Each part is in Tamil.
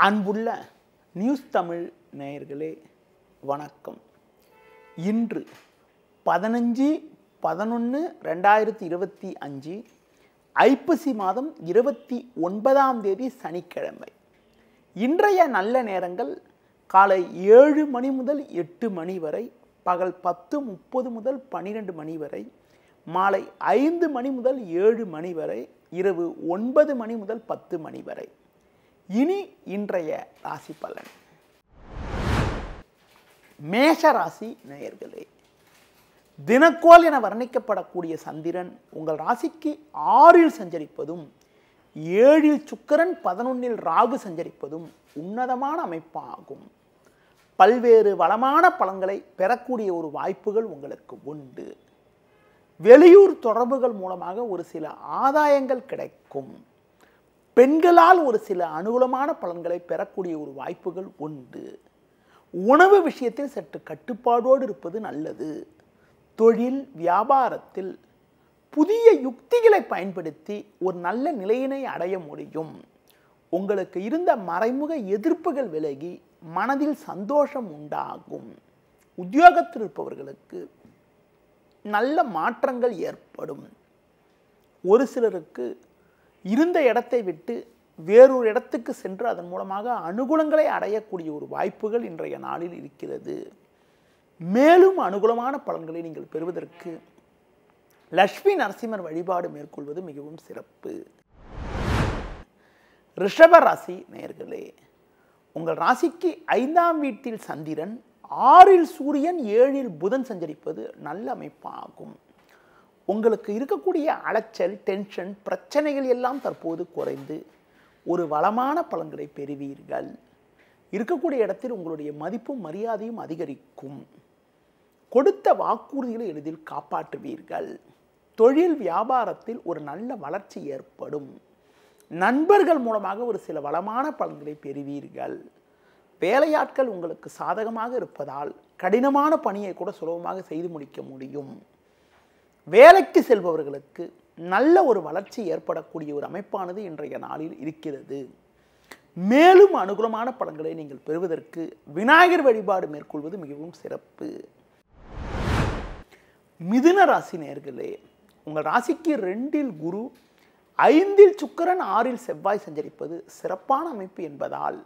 அன்புள்ள நியூஸ் தமிழ் நேயர்களே வணக்கம். இன்று 15/11/2025 ஐப்பசி மாதம் 29ஆம் தேதி சனிக்கிழமை. இன்றைய நல்ல நேரங்கள் காலை 7 மணி முதல் 8 மணி வரை, பகல் 10:30 முதல் 12 மணி வரை, மாலை 5 மணி முதல் 7 மணி வரை, இரவு 9 மணி முதல் 10 மணி வரை. இனி இன்றைய ராசி பலன். மேஷ ராசி நேயர்களே, தினக்கோள் என வர்ணிக்கப்படக்கூடிய சந்திரன் உங்கள் ராசிக்கு 6இல் சஞ்சரிப்பதும் 7இல் சுக்கிரன் 11இல் ராகு சஞ்சரிப்பதும் உன்னதமான அமைப்பாகும். பல்வேறு வளமான பலன்களை பெறக்கூடிய ஒரு வாய்ப்புகள் உங்களுக்கு உண்டு. வெளியூர் தொடர்புகள் மூலமாக ஒரு சில ஆதாயங்கள் கிடைக்கும். பெண்களால் ஒரு சில அனுகூலமான பலன்களை பெறக்கூடிய ஒரு வாய்ப்புகள் உண்டு. உணவு விஷயத்தில் சற்று கட்டுப்பாடோடு இருப்பது நல்லது. தொழில் வியாபாரத்தில் புதிய யுக்திகளை பயன்படுத்தி ஒரு நல்ல நிலையினை அடைய முடியும். உங்களுக்கு இருந்த மறைமுக எதிர்ப்புகள் விலகி மனதில் சந்தோஷம் உண்டாகும். உத்தியோகத்தில் இருப்பவர்களுக்கு நல்ல மாற்றங்கள் ஏற்படும். ஒரு சிலருக்கு இருந்த இடத்தை விட்டு வேறொரு இடத்துக்கு சென்று அதன் மூலமாக அனுகூலங்களை அடையக்கூடிய ஒரு வாய்ப்புகள் இன்றைய நாளில் இருக்கிறது. மேலும் அனுகூலமான பலன்களை நீங்கள் பெறுவதற்கு லட்சுமி நரசிம்மர் வழிபாடு மேற்கொள்வது மிகவும் சிறப்பு. ரிஷப ராசி நேயர்களே, உங்கள் ராசிக்கு 5ஆம் வீட்டில் சந்திரன், 6இல் சூரியன், 7இல் புதன் சஞ்சரிப்பது நல்ல அமைப்பாகும். உங்களுக்கு இருக்கக்கூடிய அலைச்சல், டென்ஷன், பிரச்சனைகள் எல்லாம் தற்போது குறைந்து ஒரு வளமான பலன்களை பெறுவீர்கள். இருக்கக்கூடிய இடத்தில் உங்களுடைய மதிப்பும் மரியாதையும் அதிகரிக்கும். கொடுத்த வாக்குறுதிகளை எளிதில் காப்பாற்றுவீர்கள். தொழில் வியாபாரத்தில் ஒரு நல்ல வளர்ச்சி ஏற்படும். நண்பர்கள் மூலமாக ஒரு சில வளமான பலன்களை பெறுவீர்கள். வேலையாட்கள் உங்களுக்கு சாதகமாக இருப்பதால் கடினமான பணியை கூட சுலபமாக செய்து முடிக்க முடியும். வேலைக்கு செல்பவர்களுக்கு நல்ல ஒரு வளர்ச்சி ஏற்படக்கூடிய ஒரு அமைப்பானது இன்றைய நாளில் இருக்கிறது. மேலும் அனுகூலமான பலன்களை நீங்கள் பெறுவதற்கு விநாயகர் வழிபாடு மேற்கொள்வது மிகவும் சிறப்பு. மிதுன ராசி நேயர்களே, உங்கள் ராசிக்கு 2இல் குரு, 5இல் சுக்கிரன், 6இல் செவ்வாய் சஞ்சரிப்பது சிறப்பான அமைப்பு என்பதால்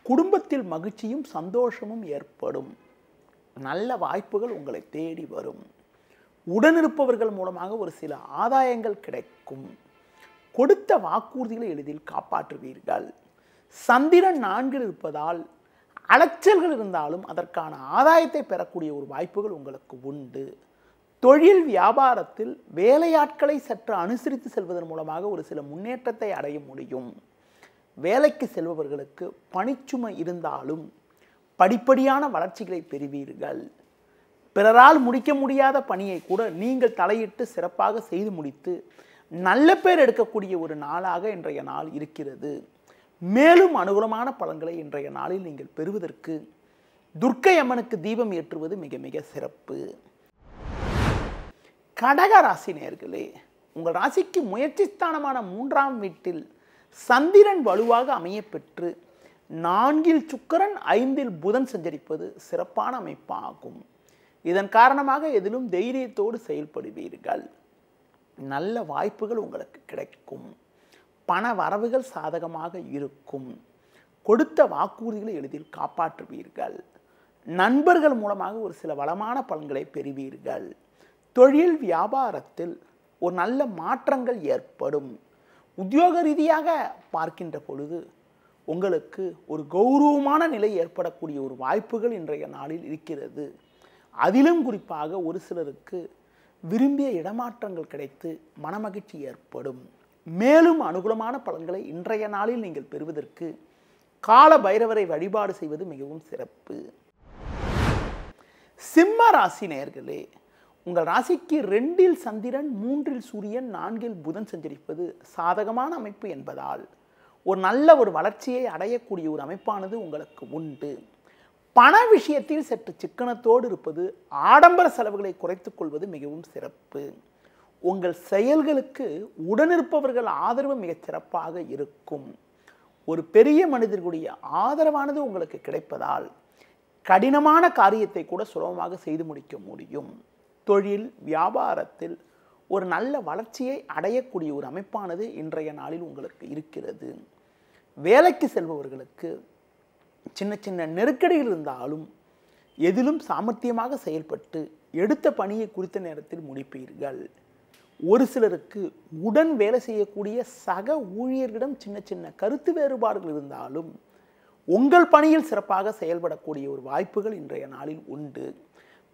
குடும்பத்தில் மகிழ்ச்சியும் சந்தோஷமும் ஏற்படும். நல்ல வாய்ப்புகள் உங்களை தேடி வரும். உடனிருப்பவர்கள் மூலமாக ஒரு சில ஆதாயங்கள் கிடைக்கும். கொடுத்த வாக்குறுதிகளை எளிதில் காப்பாற்றுவீர்கள். சந்திரன் 4இல் இருப்பதால் அலைச்சல்கள் இருந்தாலும் அதற்கான ஆதாயத்தை பெறக்கூடிய ஒரு வாய்ப்புகள் உங்களுக்கு உண்டு. தொழில் வியாபாரத்தில் வேலையாட்களை சற்று அனுசரித்து செல்வதன் மூலமாக ஒரு சில முன்னேற்றத்தை அடைய முடியும். வேலைக்கு செல்பவர்களுக்கு பணிச்சுமை இருந்தாலும் படிப்படியான வளர்ச்சிகளை பெறுவீர்கள். பிறரால் முடிக்க முடியாத பணியை கூட நீங்கள் தலையிட்டு சிறப்பாக செய்து முடித்து நல்ல பேர் எடுக்கக்கூடிய ஒரு நாளாக இன்றைய நாள் இருக்கிறது. மேலும் அனுகூலமான பலன்களை இன்றைய நாளில் நீங்கள் பெறுவதற்கு துர்க்கை அம்மனுக்கு தீபம் ஏற்றுவது மிக மிக சிறப்பு. கடக ராசி நேயர்களே, உங்கள் ராசிக்கு முயற்சி ஸ்தானமான 3ஆம் வீட்டில் சந்திரன் வலுவாக அமைய பெற்று 4இல் சுக்கிரன், 5இல் புதன் சஞ்சரிப்பது சிறப்பான அமைப்பாகும். இதன் காரணமாக எதிலும் தைரியத்தோடு செயல்படுவீர்கள். நல்ல வாய்ப்புகள் உங்களுக்கு கிடைக்கும். பண வரவுகள் சாதகமாக இருக்கும். கொடுத்த வாக்குறுதிகளை எளிதில் காப்பாற்றுவீர்கள். நண்பர்கள் மூலமாக ஒரு சில வளமான பலன்களை பெறுவீர்கள். தொழில் வியாபாரத்தில் ஒரு நல்ல மாற்றங்கள் ஏற்படும். உத்தியோக ரீதியாக பார்க்கின்ற பொழுது உங்களுக்கு ஒரு கௌரவமான நிலை ஏற்படக்கூடிய ஒரு வாய்ப்புகள் இன்றைய நாளில் இருக்கிறது. அதிலும் குறிப்பாக ஒரு சிலருக்கு விரும்பிய இடமாற்றங்கள் கிடைத்து மனமகிழ்ச்சி ஏற்படும். மேலும் அனுகூலமான பலன்களை இன்றைய நாளில் நீங்கள் பெறுவதற்கு கால பைரவரை வழிபாடு செய்வது மிகவும் சிறப்பு. சிம்ம ராசி நேயர்களே, உங்கள் ராசிக்கு 2இல் சந்திரன், 3இல் சூரியன், 4இல் புதன் சஞ்சரிப்பது சாதகமான அமைப்பு என்பதால் ஒரு நல்ல ஒரு வளர்ச்சியை அடையக்கூடிய ஒரு அமைப்பானது உங்களுக்கு உண்டு. பண விஷயத்தில் சற்று சிக்கனத்தோடு இருப்பது, ஆடம்பர செலவுகளை குறைத்துக் கொள்வது மிகவும் சிறப்பு. உங்கள் செயல்களுக்கு உடனிருப்பவர்கள் ஆதரவு மிகச் சிறப்பாக இருக்கும். ஒரு பெரிய மனிதர்களுடைய ஆதரவானது உங்களுக்கு கிடைப்பதால் கடினமான காரியத்தை கூட சுலபமாக செய்து முடிக்க முடியும். தொழில் வியாபாரத்தில் ஒரு நல்ல வளர்ச்சியை அடையக்கூடிய ஒரு அமைப்பானது இன்றைய நாளில் உங்களுக்கு இருக்கிறது. வேலைக்கு செல்பவர்களுக்கு சின்ன சின்ன நெருக்கடிகள் இருந்தாலும் எதிலும் சாமர்த்தியமாக செயல்பட்டு எடுத்த பணியை குறித்த நேரத்தில் முடிப்பீர்கள். ஒரு சிலருக்கு உடன் வேலை செய்யக்கூடிய சக ஊழியர்களிடம் சின்ன சின்ன கருத்து வேறுபாடுகள் இருந்தாலும் உங்கள் பணியில் சிறப்பாக செயல்படக்கூடிய ஒரு வாய்ப்புகள் இன்றைய நாளில் உண்டு.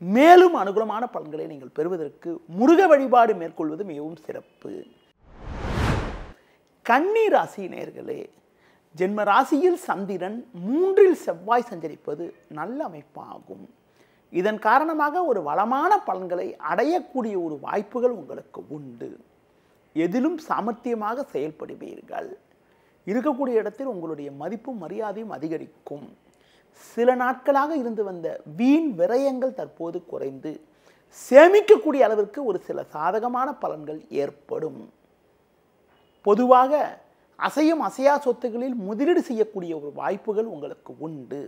மேலும் அனுகூலமான பலன்களை நீங்கள் பெறுவதற்கு முருக வழிபாடு மேற்கொள்வது மிகவும் சிறப்பு. கன்னி ராசி நேயர்களே, ஜென்ம ராசியில் சந்திரன் 3இல் செவ்வாய் சஞ்சரிப்பது நல்ல அமைப்பாகும். இதன் காரணமாக ஒரு வளமான பலன்களை அடையக்கூடிய ஒரு வாய்ப்புகள் உங்களுக்கு உண்டு. எதிலும் சாமர்த்தியமாக செயல்படுவீர்கள். இருக்கக்கூடிய இடத்தில் உங்களுடைய மதிப்பும் மரியாதையும் அதிகரிக்கும். சில நாட்களாக இருந்து வந்த வீண் விரயங்கள் தற்போது குறைந்து சேமிக்கக்கூடிய அளவிற்கு ஒரு சில சாதகமான பலன்கள் ஏற்படும். பொதுவாக அசையும் அசையா சொத்துகளில் முதலீடு செய்யக்கூடிய ஒரு வாய்ப்புகள் உங்களுக்கு உண்டு.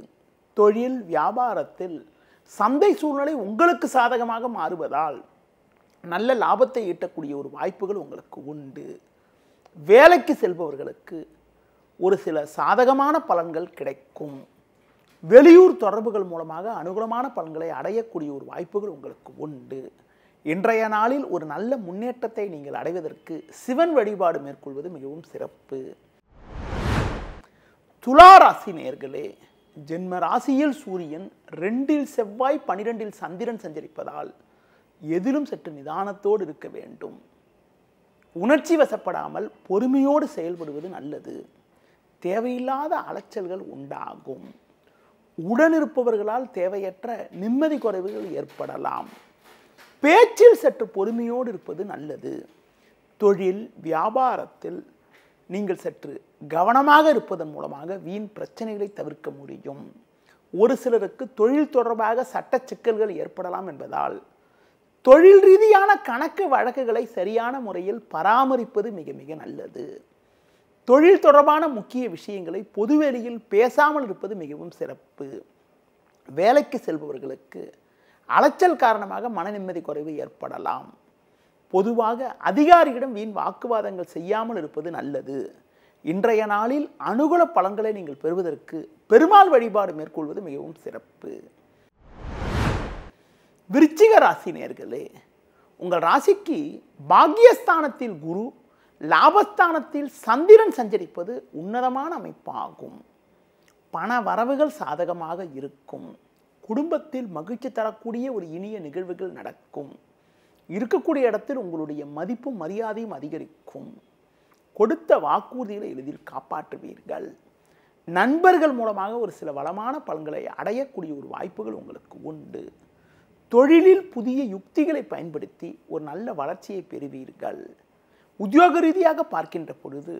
தொழில் வியாபாரத்தில் சந்தை சூழ்நிலை உங்களுக்கு சாதகமாக மாறுவதால் நல்ல லாபத்தை ஈட்டக்கூடிய ஒரு வாய்ப்புகள் உங்களுக்கு உண்டு. வேலைக்கு செல்பவர்களுக்கு ஒரு சில சாதகமான பலன்கள் கிடைக்கும். வெளியூர் தொடர்புகள் மூலமாக அனுகூலமான பலன்களை அடையக்கூடிய ஒரு வாய்ப்புகள் உங்களுக்கு உண்டு. இன்றைய நாளில் ஒரு நல்ல முன்னேற்றத்தை நீங்கள் அடைவதற்கு சிவன் வழிபாடு மேற்கொள்வது மிகவும் சிறப்பு. துலா ராசி நேயர்களே, ஜென்ம ராசியில் சூரியன் 2இல் செவ்வாய் 12இல் சந்திரன் சஞ்சரிப்பதால் எதிலும் சற்று நிதானத்தோடு இருக்க வேண்டும். உணர்ச்சி வசப்படாமல் பொறுமையோடு செயல்படுவது நல்லது. தேவையில்லாத அலைச்சல்கள் உண்டாகும். உடனிருப்பவர்களால் தேவையற்ற நிம்மதி குறைவுகள் ஏற்படலாம். பேச்சில் சற்று பொறுமையோடு இருப்பது நல்லது. தொழில் வியாபாரத்தில் நீங்கள் சற்று கவனமாக இருப்பதன் மூலமாக வீண் பிரச்சனைகளை தவிர்க்க முடியும். ஒரு சிலருக்கு தொழில் தொடர்பாக சட்ட சிக்கல்கள் ஏற்படலாம் என்பதால் தொழில் ரீதியான கணக்கு வழக்குகளை சரியான முறையில் பராமரிப்பது மிக மிக நல்லது. தொழில் தொடர்பான முக்கிய விஷயங்களை பொதுவெளியில் பேசாமல் இருப்பது மிகவும் சிறப்பு. வேலைக்கு செல்பவர்களுக்கு அலைச்சல் காரணமாக மன நிம்மதி குறைவு ஏற்படலாம். பொதுவாக அதிகாரியிடம் வீண் வாக்குவாதங்கள் செய்யாமல் இருப்பது நல்லது. இன்றைய நாளில் அனுகூல பலன்களை நீங்கள் பெறுவதற்கு பெருமாள் வழிபாடு மேற்கொள்வது மிகவும் சிறப்பு. விருச்சிக ராசி நேயர்களே, உங்கள் ராசிக்கு பாக்கியஸ்தானத்தில் குரு, லாபஸ்தானத்தில் சந்திரன் சஞ்சரிப்பது உன்னதமான அமைப்பாகும். பண வரவுகள் சாதகமாக இருக்கும். குடும்பத்தில் மகிழ்ச்சி தரக்கூடிய ஒரு இனிய நிகழ்வுகள் நடக்கும். இருக்கக்கூடிய இடத்தில் உங்களுடைய மதிப்பும் மரியாதையும் அதிகரிக்கும். கொடுத்த வாக்குறுதிகளை எளிதில் காப்பாற்றுவீர்கள். நண்பர்கள் மூலமாக ஒரு சில வளமான பலன்களை அடையக்கூடிய ஒரு வாய்ப்புகள் உங்களுக்கு உண்டு. தொழிலில் புதிய யுக்திகளை பயன்படுத்தி ஒரு நல்ல வளர்ச்சியை பெறுவீர்கள். உத்தியோக ரீதியாக பார்க்கின்ற பொழுது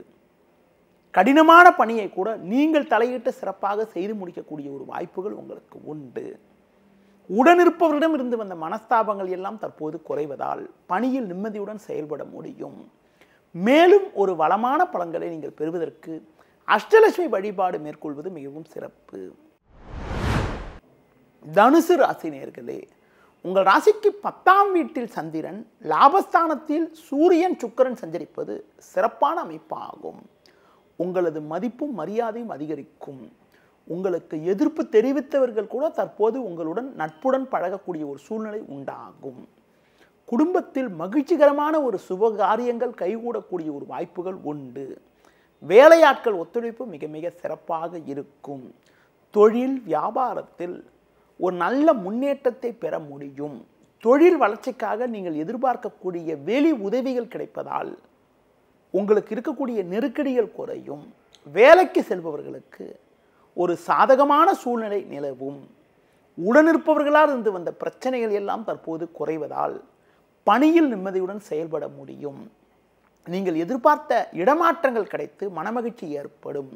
கடினமான பணியை கூட நீங்கள் தலையிட்டு சிறப்பாக செய்து முடிக்கக்கூடிய ஒரு வாய்ப்புகள் உங்களுக்கு உண்டு. உடனிருப்பவரிடம் இருந்து வந்த மனஸ்தாபங்கள் எல்லாம் தற்போது குறைவதால் பணியில் நிம்மதியுடன் செயல்பட முடியும். மேலும் ஒரு வளமான பலன்களை நீங்கள் பெறுவதற்கு அஷ்டலட்சுமி வழிபாடு மேற்கொள்வது மிகவும் சிறப்பு. தனுசு ராசி நேயர்களே, உங்கள் ராசிக்கு 10ஆம் வீட்டில் சந்திரன், லாபஸ்தானத்தில் சூரியன் சுக்கிரன் சஞ்சரிப்பது சிறப்பான அமைப்பாகும். உங்களது மதிப்பும் மரியாதையும் அதிகரிக்கும். உங்களுக்கு எதிர்ப்பு தெரிவித்தவர்கள் கூட தற்போது உங்களுடன் நட்புடன் பழகக்கூடிய ஒரு சூழ்நிலை உண்டாகும். குடும்பத்தில் மகிழ்ச்சிகரமான ஒரு சுபகாரியங்கள் கைகூடக்கூடிய ஒரு வாய்ப்புகள் உண்டு. வேலையாட்கள் ஒத்துழைப்பு மிக மிக சிறப்பாக இருக்கும். தொழில் வியாபாரத்தில் ஒரு நல்ல முன்னேற்றத்தை பெற முடியும். தொழில் வளர்ச்சிக்காக நீங்கள் எதிர்பார்க்கக்கூடிய வெளி உதவிகள் கிடைப்பதால் உங்களுக்கு இருக்கக்கூடிய நெருக்கடிகள் குறையும். வேலைக்கு செல்பவர்களுக்கு ஒரு சாதகமான சூழ்நிலை நிலவும். உடனிருப்பவர்களால் இருந்து வந்த பிரச்சனைகள் எல்லாம் தற்போது குறைவதால் பணியில் நிம்மதியுடன் செயல்பட முடியும். நீங்கள் எதிர்பார்த்த இடமாற்றங்கள் கிடைத்து மனமகிழ்ச்சி ஏற்படும்.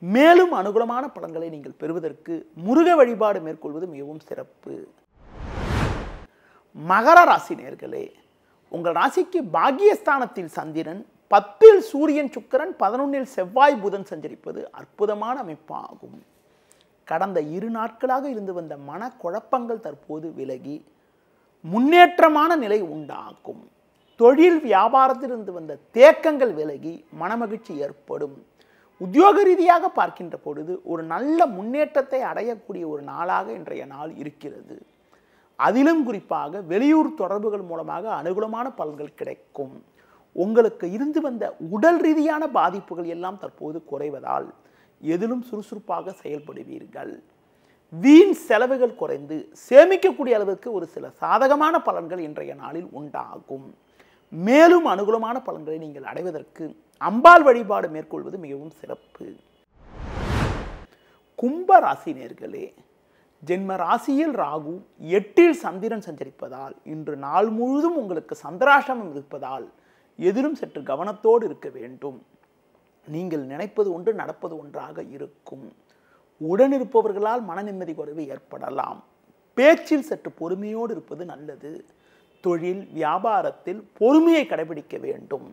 மேலும் அனுகூலமான பலன்களை நீங்கள் பெறுவதற்கு முருக வழிபாடு மேற்கொள்வது மிகவும் சிறப்பு. மகர ராசி நேயர்களே, உங்கள் ராசிக்கு பாக்கியஸ்தானத்தில் சந்திரன், 10ல் சூரியன் சுக்கிரன் 11ல் செவ்வாய் புதன் சஞ்சரிப்பது அற்புதமான அமைப்பாகும். கடந்த 2 நாட்களாக இருந்து வந்த மனக்குழப்பங்கள் தற்போது விலகி முன்னேற்றமான நிலை உண்டாகும். தொழில் வியாபாரத்தில் இருந்து வந்த தேக்கங்கள் விலகி மனமகிழ்ச்சி ஏற்படும். உத்தியோக ரீதியாக பார்க்கின்ற பொழுது ஒரு நல்ல முன்னேற்றத்தை அடையக்கூடிய ஒரு நாளாக இன்றைய நாள் இருக்கிறது. அதிலும் குறிப்பாக வெளியூர் தொடர்புகள் மூலமாக அனுகூலமான பலன்கள் கிடைக்கும். உங்களுக்கு இருந்து வந்த உடல் ரீதியான பாதிப்புகள் எல்லாம் தற்போது குறைவதால் எதிலும் சுறுசுறுப்பாக செயல்படுவீர்கள். வீண் செலவுகள் குறைந்து சேமிக்கக்கூடிய அளவுக்கு ஒரு சில சாதகமான பலன்கள் இன்றைய நாளில் உண்டாகும். மேலும் அனுகூலமான பலன்களை நீங்கள் அடைவதற்கு அம்பாள் வழிபாடு மேற்கொள்வது மிகவும் சிறப்பு. கும்ப ராசி நேயர்களே, ஜென்ம ராசியில் ராகு 8ல் சந்திரன் சஞ்சரிப்பதால் இன்று நாள் முழுதும் உங்களுக்கு சந்திராஷ்டமம் இருப்பதால் எதிலும் சற்று கவனத்தோடு இருக்க வேண்டும். நீங்கள் நினைப்பது ஒன்று நடப்பது ஒன்றாக இருக்கும். உடனிருப்பவர்களால் மன நிம்மதி குறைவு ஏற்படலாம். பேச்சில் சற்று பொறுமையோடு இருப்பது நல்லது. தொழில் வியாபாரத்தில் பொறுமையை கடைபிடிக்க வேண்டும்.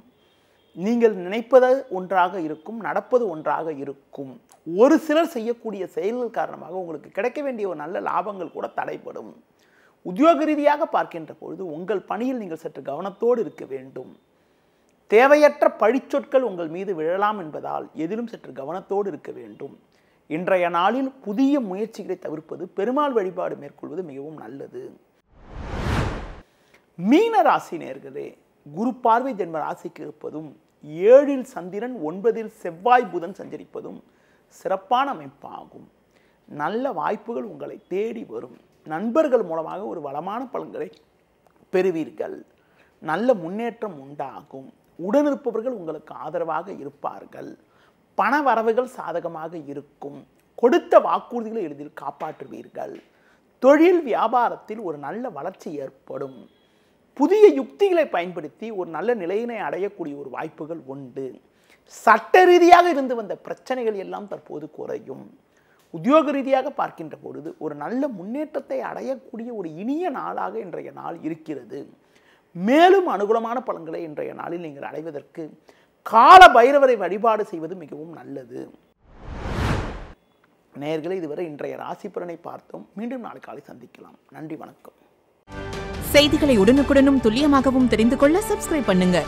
நீங்கள் நினைப்பது ஒன்றாக இருக்கும், நடப்பது ஒன்றாக இருக்கும். ஒரு சிலர் செய்யக்கூடிய செயல்கள் காரணமாக உங்களுக்கு கிடைக்க வேண்டிய ஒரு நல்ல லாபங்கள் கூட தடைப்படும். உத்தியோக ரீதியாக பார்க்கின்ற பொழுது உங்கள் பணியில் நீங்கள் சற்று கவனத்தோடு இருக்க வேண்டும். தேவையற்ற பழிச்சொற்கள் உங்கள் மீது விழலாம் என்பதால் எதிலும் சற்று கவனத்தோடு இருக்க வேண்டும். இன்றைய நாளில் புதிய முயற்சிகளை தவிர்ப்பது, பெருமாள் வழிபாடு மேற்கொள்வது மிகவும் நல்லது. மீன ராசி நேயர்களே, குரு பார்வை ஜென்ம ராசிக்கு இருப்பதும் 7ல் சந்திரன் 9ல் செவ்வாய் புதன் சஞ்சரிப்பதும் சிறப்பான அமைப்பாகும். நல்ல வாய்ப்புகள் உங்களை தேடி வரும். நண்பர்கள் மூலமாக ஒரு வளமான பலன்களை பெறுவீர்கள். நல்ல முன்னேற்றம் உண்டாகும். உடனிருப்பவர்கள் உங்களுக்கு ஆதரவாக இருப்பார்கள். பண வரவுகள் சாதகமாக இருக்கும். கொடுத்த வாக்குறுதிகளை எளிதில் காப்பாற்றுவீர்கள். தொழில் வியாபாரத்தில் ஒரு நல்ல வளர்ச்சி ஏற்படும். புதிய யுக்திகளை பயன்படுத்தி ஒரு நல்ல நிலையினை அடையக்கூடிய ஒரு வாய்ப்புகள் உண்டு. சட்ட ரீதியாக இருந்து வந்த பிரச்சனைகள் எல்லாம் தற்போது குறையும். உத்தியோக ரீதியாக பார்க்கின்ற பொழுது ஒரு நல்ல முன்னேற்றத்தை அடையக்கூடிய ஒரு இனிய நாளாக இன்றைய நாள் இருக்கிறது. மேலும் அனுகூலமான பலன்களை இன்றைய நாளில் நீங்கள் அடைவதற்கு கால பைரவரை வழிபாடு செய்வது மிகவும் நல்லது. நேயர்களே, இதுவரை இன்றைய ராசி பலனை பார்த்தோம். மீண்டும் நாளை காலை சந்திக்கலாம். நன்றி, வணக்கம். செய்திகளை உடனுக்குடனும் துல்லியமாகவும் தெரிந்து கொள்ள சப்ஸ்கிரைப் பண்ணுங்க.